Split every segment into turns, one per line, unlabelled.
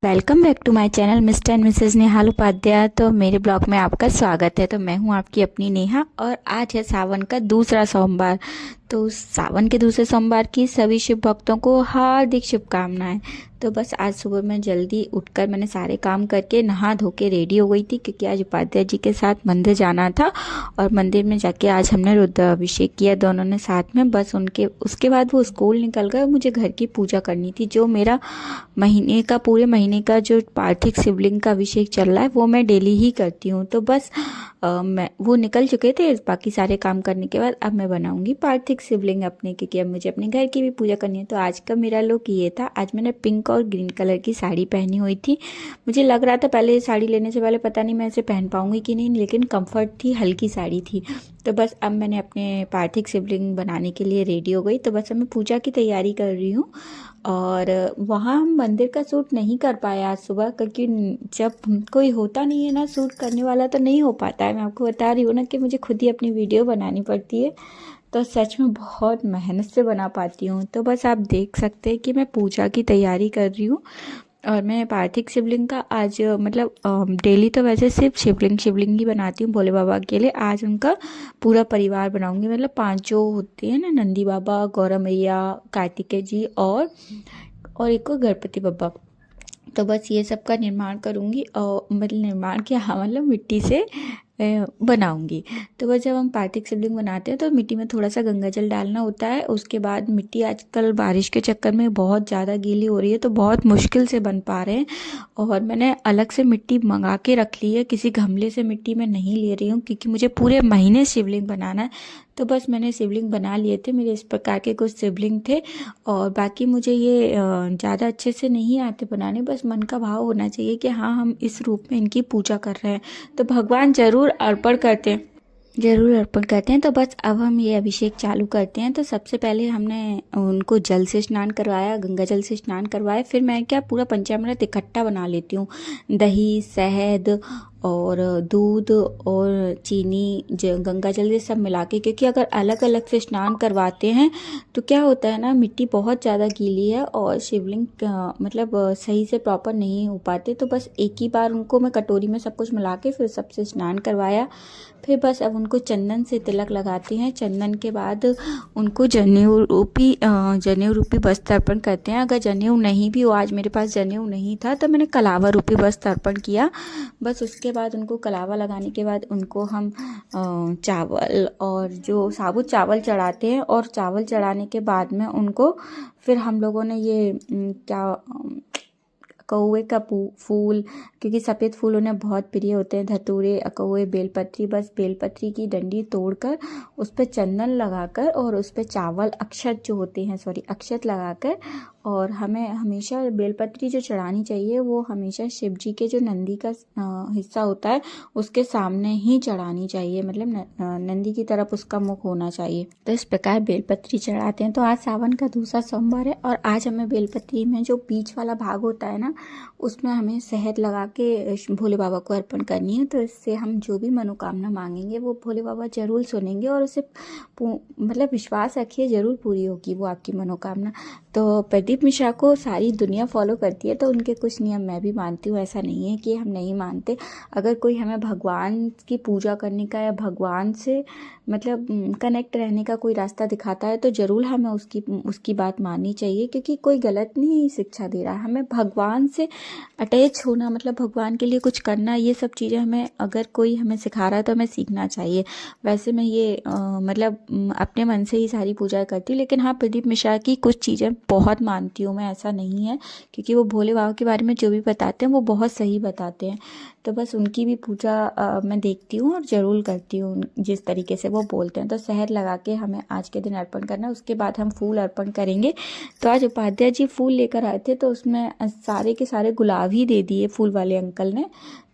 Welcome back to my channel mister and misses Nehal Upadhyay. तो मेरे blog में आपका स्वागत है। तो मैं हूं आपकी अपनी नेहा और आज है सावन का दूसरा सोमवार। तो सावन के दूसरे सोमवार की सभी शिव भक्तों को हार्दिक शुभकामनाएं। तो बस आज सुबह मैं जल्दी उठकर मैंने सारे काम करके नहा धो के रेडी हो गई थी, क्योंकि आज उपाध्याय जी के साथ मंदिर जाना था और मंदिर में जाके आज हमने रुद्राभिषेक किया दोनों ने साथ में। बस उसके बाद वो स्कूल निकल गए। मुझे घर की पूजा करनी थी, जो मेरा पूरे महीने का जो पार्थिव शिवलिंग का अभिषेक चल रहा है वो मैं डेली ही करती हूँ। तो बस मैं वो निकल चुके थे। बाकी सारे काम करने के बाद अब मैं बनाऊंगी पार्थिव शिवलिंग अपने, क्योंकि अब मुझे अपने घर की भी पूजा करनी है। तो आज का मेरा लुक ये था। आज मैंने पिंक और ग्रीन कलर की साड़ी पहनी हुई थी। मुझे लग रहा था पहले साड़ी लेने से पहले पता नहीं मैं इसे पहन पाऊंगी कि नहीं, लेकिन कंफर्ट थी, हल्की साड़ी थी। तो बस अब मैंने अपने पार्थिव शिवलिंग बनाने के लिए रेडी हो गई। तो बस अब मैं पूजा की तैयारी कर रही हूँ। और वहाँ हम मंदिर का शूट नहीं कर पाए आज सुबह, क्योंकि जब कोई होता नहीं है ना शूट करने वाला तो नहीं हो पाता है। मैं आपको बता रही हूँ ना कि मुझे खुद ही अपनी वीडियो बनानी पड़ती है। तो सच में बहुत मेहनत से बना पाती हूँ। तो बस आप देख सकते हैं कि मैं पूजा की तैयारी कर रही हूँ। और मैं पार्थिव शिवलिंग का आज डेली तो वैसे सिर्फ शिवलिंग ही बनाती हूँ भोले बाबा के लिए। आज उनका पूरा परिवार बनाऊंगी, मतलब 5 जो होते हैं ना, नंदी बाबा, गौरा मैया, कार्तिकेय जी और एक को गणपति बाबा। तो बस ये सब का निर्माण करूँगी और मतलब निर्माण क्या, हाँ, मतलब मिट्टी से बनाऊंगी। तो बस जब हम पार्थिव शिवलिंग बनाते हैं तो मिट्टी में थोड़ा सा गंगा जल डालना होता है। उसके बाद मिट्टी आजकल बारिश के चक्कर में बहुत ज़्यादा गीली हो रही है, तो बहुत मुश्किल से बन पा रहे हैं। और मैंने अलग से मिट्टी मंगा के रख ली है, किसी गमले से मिट्टी में नहीं ले रही हूँ, क्योंकि मुझे पूरे महीने शिवलिंग बनाना है। तो बस मैंने शिवलिंग बना लिए थे, मेरे इस प्रकार के कुछ शिवलिंग थे। और बाकी मुझे ये ज़्यादा अच्छे से नहीं आते बनाने, बस मन का भाव होना चाहिए कि हाँ, हम इस रूप में इनकी पूजा कर रहे हैं। तो भगवान जरूर अर्पण करते हैं। तो बस अब हम ये अभिषेक चालू करते हैं। तो सबसे पहले हमने उनको जल से स्नान करवाया, गंगा जल से स्नान करवाया। फिर मैं क्या पूरा पंचामृत इकट्ठा बना लेती हूँ, दही, शहद और दूध और चीनी, गंगा जल ये सब मिला के। क्योंकि अगर अलग अलग से स्नान करवाते हैं तो क्या होता है ना, मिट्टी बहुत ज़्यादा गीली है और शिवलिंग मतलब सही से प्रॉपर नहीं हो पाते। तो बस एक ही बार उनको मैं कटोरी में सब कुछ मिला के फिर सबसे स्नान करवाया। फिर बस अब उनको चंदन से तिलक लगाते हैं। चंदन के बाद उनको जनेऊ रूपी वस्त्र अर्पण करते हैं। अगर जनेऊ नहीं भी हो, आज मेरे पास जनेऊ नहीं था, तो मैंने कलावा रूपी वस्त्र अर्पण किया। बस उसके बाद उनको कलावा लगाने के बाद उनको हम चावल और जो साबुत चावल चढ़ाते हैं, और चावल चढ़ाने के बाद में उनको फिर हम लोगों ने ये कौवे का फूल, क्योंकि सफ़ेद फूल उन्हें बहुत प्रिय होते हैं, धतूरे, कौवे, बेलपत्री, बस बेलपत्री की डंडी तोड़कर उस पर चंदन लगाकर और उस पर चावल अक्षत लगाकर। और हमें हमेशा बेलपत्री जो चढ़ानी चाहिए वो हमेशा शिव जी के जो नंदी का हिस्सा होता है उसके सामने ही चढ़ानी चाहिए, मतलब नंदी की तरफ उसका मुख होना चाहिए। तो इस प्रकार बेलपत्री चढ़ाते हैं। तो आज सावन का दूसरा सोमवार है और आज हमें बेलपत्री में जो बीच वाला भाग होता है ना, उसमें हमें शहद लगा के भोले बाबा को अर्पण करनी है। तो इससे हम जो भी मनोकामना मांगेंगे वो भोले बाबा जरूर सुनेंगे, और उसे मतलब विश्वास रखिए जरूर पूरी होगी वो आपकी मनोकामना। तो प्रदीप मिश्रा को सारी दुनिया फॉलो करती है, तो उनके कुछ नियम मैं भी मानती हूँ। ऐसा नहीं है कि हम नहीं मानते। अगर कोई हमें भगवान की पूजा करने का या भगवान से मतलब कनेक्ट रहने का कोई रास्ता दिखाता है तो ज़रूर हमें उसकी बात माननी चाहिए, क्योंकि कोई गलत नहीं शिक्षा दे रहा है। हमें भगवान से अटैच होना, मतलब भगवान के लिए कुछ करना, ये सब चीज़ें हमें अगर कोई हमें सिखा रहा है तो हमें सीखना चाहिए। वैसे मैं ये अपने मन से ही सारी पूजा करती हूँ, लेकिन हाँ, प्रदीप मिश्रा की कुछ चीज़ें बहुत मानती हूँ मैं, ऐसा नहीं है, क्योंकि वो भोले बाबा के बारे में जो भी बताते हैं वो बहुत सही बताते हैं। तो बस उनकी भी पूजा मैं देखती हूँ और ज़रूर करती हूँ जिस तरीके से वो बोलते हैं। तो शहद लगा के हमें आज के दिन अर्पण करना है। उसके बाद हम फूल अर्पण करेंगे। तो आज उपाध्याय जी फूल लेकर आए थे, तो उसमें सारे के सारे गुलाब ही दे दिए फूल वाले अंकल ने।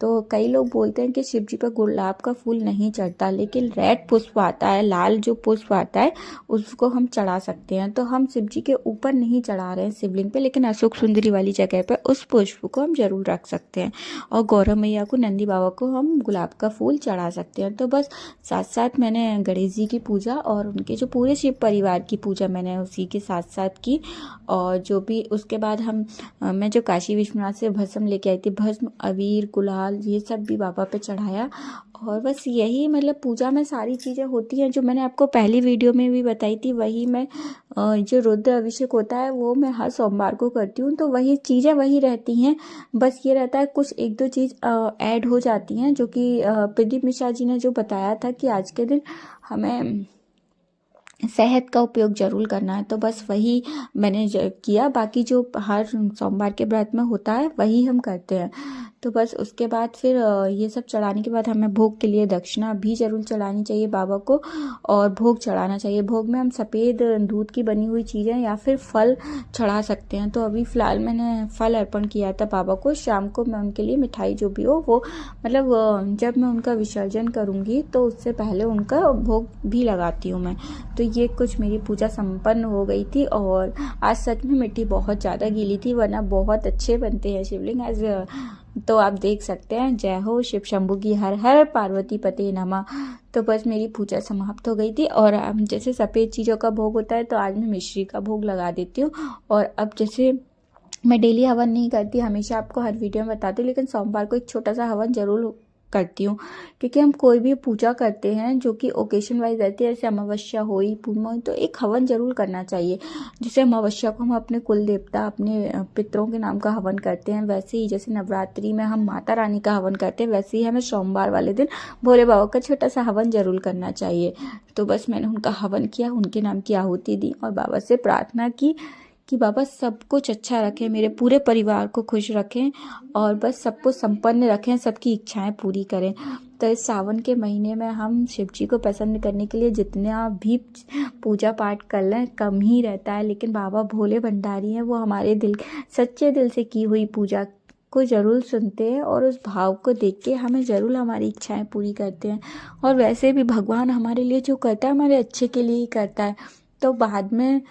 तो कई लोग बोलते हैं कि शिव जी पर गुलाब का फूल नहीं चढ़ता, लेकिन रेड पुष्प आता है, लाल जो पुष्प आता है उसको हम चढ़ा सकते हैं। तो हम शिव जी के ऊपर नहीं चढ़ा रहे हैं शिवलिंग पे, लेकिन अशोक सुंदरी वाली जगह पे उस पुष्प को हम जरूर रख सकते हैं। और गौरव मैया को, नंदी बाबा को हम गुलाब का फूल चढ़ा सकते हैं। तो बस साथ साथ मैंने गणेश जी की पूजा और उनके जो पूरे शिव परिवार की पूजा मैंने उसी के साथ साथ की। और जो भी उसके बाद मैं जो काशी विश्वनाथ से भस्म लेके आई थी, भस्म, अबीर, गुलाल, ये सब भी बाबा पे चढ़ाया। और बस यही मतलब पूजा में सारी चीज़ें होती हैं जो मैंने आपको पहली वीडियो में भी बताई थी। वही मैं जो रुद्र अभिषेक होता है वो मैं हर सोमवार को करती हूँ। तो वही चीज़ें वही रहती हैं, बस ये रहता है कुछ एक दो चीज़ ऐड हो जाती हैं, जो कि प्रदीप मिश्रा जी ने जो बताया था कि आज के दिन हमें शहद का उपयोग जरूर करना है। तो बस वही मैंने किया। बाकी जो हर सोमवार के व्रत में होता है वही हम करते हैं। तो बस उसके बाद फिर ये सब चढ़ाने के बाद हमें भोग के लिए दक्षिणा भी जरूर चढ़ानी चाहिए बाबा को, और भोग चढ़ाना चाहिए। भोग में हम सफ़ेद दूध की बनी हुई चीज़ें या फिर फल चढ़ा सकते हैं। तो अभी फ़िलहाल मैंने फल अर्पण किया था बाबा को। शाम को मैं उनके लिए मिठाई जो भी हो वो मतलब जब मैं उनका विसर्जन करूँगी तो उससे पहले उनका भोग भी लगाती हूँ मैं। तो ये कुछ मेरी पूजा संपन्न हो गई थी। और आज सच में मिट्टी बहुत ज़्यादा गीली थी, वरना बहुत अच्छे बनते हैं शिवलिंग आज। तो आप देख सकते हैं। जय हो शिव शंभू की, हर हर पार्वती पते नमः। तो बस मेरी पूजा समाप्त हो गई थी। और जैसे सफ़ेद चीज़ों का भोग होता है तो आज मैं मिश्री का भोग लगा देती हूँ। और अब जैसे मैं डेली हवन नहीं करती, हमेशा आपको हर वीडियो में बताती हूँ, लेकिन सोमवार को एक छोटा सा हवन जरूर करती हूँ। क्योंकि हम कोई भी पूजा करते हैं जो कि ओकेशन वाइज रहती है, जैसे अमावस्या हुई, पूर्णिमा हुई, तो एक हवन जरूर करना चाहिए। जैसे अमावस्या को हम अपने कुल देवता, अपने पितरों के नाम का हवन करते हैं, वैसे ही जैसे नवरात्रि में हम माता रानी का हवन करते हैं, वैसे ही हमें सोमवार वाले दिन भोले बाबा का छोटा सा हवन जरूर करना चाहिए। तो बस मैंने उनका हवन किया, उनके नाम की आहुति दी और बाबा से प्रार्थना की कि बाबा सब कुछ अच्छा रखें, मेरे पूरे परिवार को खुश रखें और बस सबको संपन्न रखें, सबकी इच्छाएं पूरी करें। तो इस सावन के महीने में हम शिव जी को प्रसन्न करने के लिए जितना भी पूजा पाठ कर लें कम ही रहता है, लेकिन बाबा भोले भंडारी हैं, वो हमारे दिल, सच्चे दिल से की हुई पूजा को ज़रूर सुनते हैं और उस भाव को देख के हमें ज़रूर हमारी इच्छाएं पूरी करते हैं। और वैसे भी भगवान हमारे लिए जो करता है हमारे अच्छे के लिए ही करता है। तो बाद में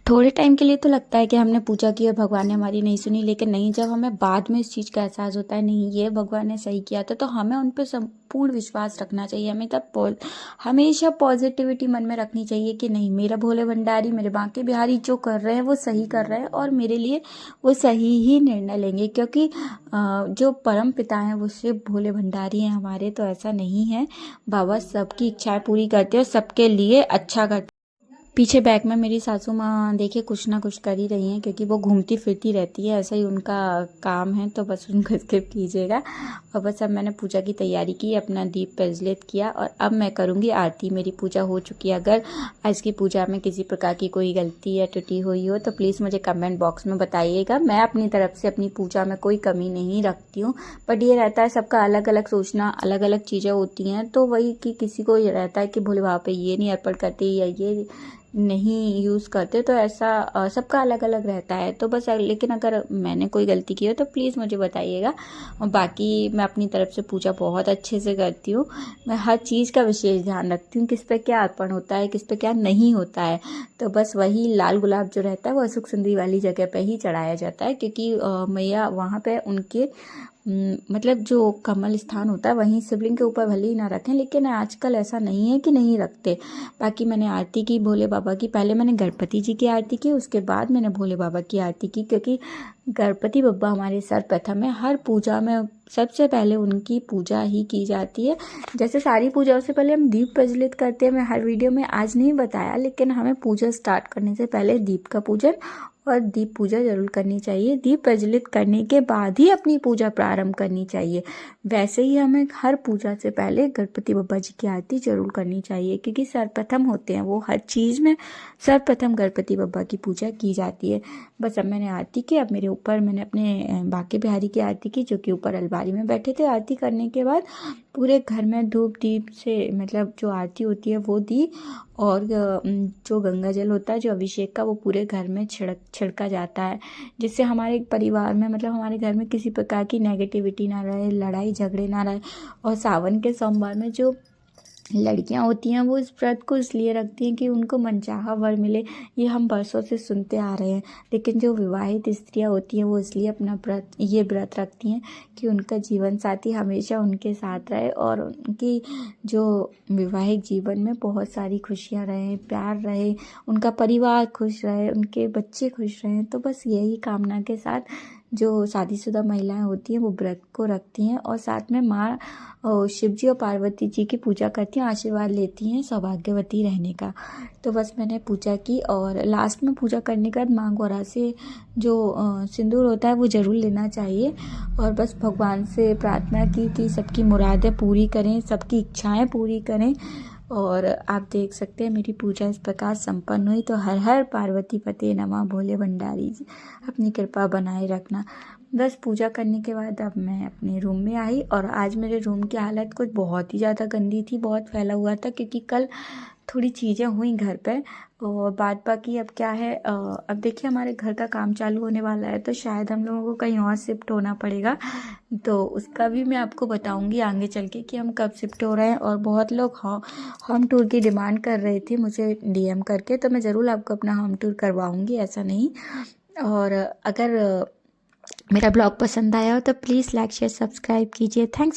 थोड़े टाइम के लिए तो लगता है कि हमने पूजा की और भगवान ने हमारी नहीं सुनी, लेकिन नहीं, जब हमें बाद में इस चीज़ का एहसास होता है नहीं ये भगवान ने सही किया था, तो हमें उन पर संपूर्ण विश्वास रखना चाहिए। हमें तब हमेशा पॉजिटिविटी मन में रखनी चाहिए कि नहीं, मेरा भोले भंडारी, मेरे बांके बिहारी जो कर रहे हैं वो सही कर रहे हैं और मेरे लिए वो सही ही निर्णय लेंगे। क्योंकि जो परम पिता हैं वो सिर्फ भोले भंडारी हैं हमारे, तो ऐसा नहीं है। बाबा सबकी इच्छाएं पूरी करते हैं और सबके लिए अच्छा करते हैं। पीछे बैग में मेरी सासू माँ देखिए कुछ ना कुछ कर ही रही हैं, क्योंकि वो घूमती फिरती रहती है, ऐसा ही उनका काम है, तो बस उनको स्किप कीजिएगा। और बस अब मैंने पूजा की तैयारी की, अपना दीप प्रज्वलित किया और अब मैं करूँगी आरती। मेरी पूजा हो चुकी है। अगर आज की पूजा में किसी प्रकार की कोई गलती या त्रुटि हुई हो तो प्लीज़ मुझे कमेंट बॉक्स में बताइएगा। मैं अपनी तरफ से अपनी पूजा में कोई कमी नहीं रखती हूँ, बट ये रहता है सबका अलग अलग सोचना, अलग अलग चीज़ें होती हैं। तो वही कि किसी को ये रहता है कि भोले बाबा पे ये नहीं अर्पण करते या ये नहीं यूज़ करते, तो ऐसा सबका अलग अलग रहता है। तो बस लेकिन अगर मैंने कोई गलती की हो तो प्लीज़ मुझे बताइएगा। और बाकी मैं अपनी तरफ से पूजा बहुत अच्छे से करती हूँ। मैं हर चीज़ का विशेष ध्यान रखती हूँ, किस पे क्या अर्पण होता है, किस पे क्या नहीं होता है। तो बस वही लाल गुलाब जो रहता है वो अशोक सुंदरी वाली जगह पे ही चढ़ाया जाता है, क्योंकि मैया वहाँ पे उनके मतलब जो कमल स्थान होता है वहीं शिवलिंग के ऊपर भले ही ना रखें, लेकिन आजकल ऐसा नहीं है कि नहीं रखते। बाकी मैंने आरती की भोले बाबा की, पहले मैंने गणपति जी की आरती की, उसके बाद मैंने भोले बाबा की आरती की, क्योंकि गणपति बप्पा हमारे सर्वप्रथम है। हर पूजा में सबसे पहले उनकी पूजा ही की जाती है। जैसे सारी पूजाओं से पहले हम दीप प्रज्वलित करते हैं, मैं हर वीडियो में आज नहीं बताया, लेकिन हमें पूजा स्टार्ट करने से पहले दीप का पूजन और दीप पूजा जरूर करनी चाहिए। दीप प्रज्वलित करने के बाद ही अपनी पूजा प्रारंभ करनी चाहिए। वैसे ही हमें हर पूजा से पहले गणपति बप्पा जी की आरती जरूर करनी चाहिए, क्योंकि सर्वप्रथम होते हैं वो, हर चीज़ में सर्वप्रथम गणपति बप्पा की पूजा की जाती है। बस अब मैंने आरती की, अब मेरे ऊपर मैंने अपने बांके बिहारी की आरती की, जो कि ऊपर अलमारी में बैठे थे। आरती करने के बाद पूरे घर में धूप दीप से मतलब जो आरती होती है वो दी, और जो गंगा जल होता है जो अभिषेक का वो पूरे घर में छिड़का जाता है, जिससे हमारे परिवार में मतलब हमारे घर में किसी प्रकार की नेगेटिविटी ना रहे, लड़ाई झगड़े ना रहे। और सावन के सोमवार में जो लड़कियां होती हैं वो इस व्रत को इसलिए रखती हैं कि उनको मनचाहा वर मिले। ये हम बरसों से सुनते आ रहे हैं। लेकिन जो विवाहित स्त्रियां होती हैं वो इसलिए अपना ये व्रत रखती हैं कि उनका जीवन साथी हमेशा उनके साथ रहे और उनकी जो वैवाहिक जीवन में बहुत सारी खुशियां रहे, प्यार रहे, उनका परिवार खुश रहे, उनके बच्चे खुश रहें। तो बस यही कामना के साथ जो शादीशुदा महिलाएं होती हैं वो व्रत को रखती हैं और साथ में माँ शिव जी और पार्वती जी की पूजा करती हैं, आशीर्वाद लेती हैं सौभाग्यवती रहने का। तो बस मैंने पूजा की और लास्ट में पूजा करने के बाद माँ गौरा से जो सिंदूर होता है वो ज़रूर लेना चाहिए और बस भगवान से प्रार्थना की कि सबकी मुरादें पूरी करें, सबकी इच्छाएं पूरी करें। और आप देख सकते हैं मेरी पूजा इस प्रकार संपन्न हुई। तो हर हर पार्वती पते नमः भोले भंडारी जी, अपनी कृपा बनाए रखना। बस पूजा करने के बाद अब मैं अपने रूम में आई और आज मेरे रूम की हालत कुछ बहुत ही ज़्यादा गंदी थी, बहुत फैला हुआ था क्योंकि कल थोड़ी चीज़ें हुई घर पे। और बात बाकी अब क्या है, अब देखिए हमारे घर का काम चालू होने वाला है तो शायद हम लोगों को कहीं और शिफ्ट होना पड़ेगा। तो उसका भी मैं आपको बताऊंगी आगे चल के कि हम कब शिफ्ट हो रहे हैं। और बहुत लोग होम टूर की डिमांड कर रहे थे मुझे डीएम करके, तो मैं ज़रूर आपको अपना होम टूर करवाऊंगी, ऐसा नहीं। और अगर मेरा ब्लॉग पसंद आया हो तो प्लीज़ लाइक शेयर सब्सक्राइब कीजिए। थैंक्स।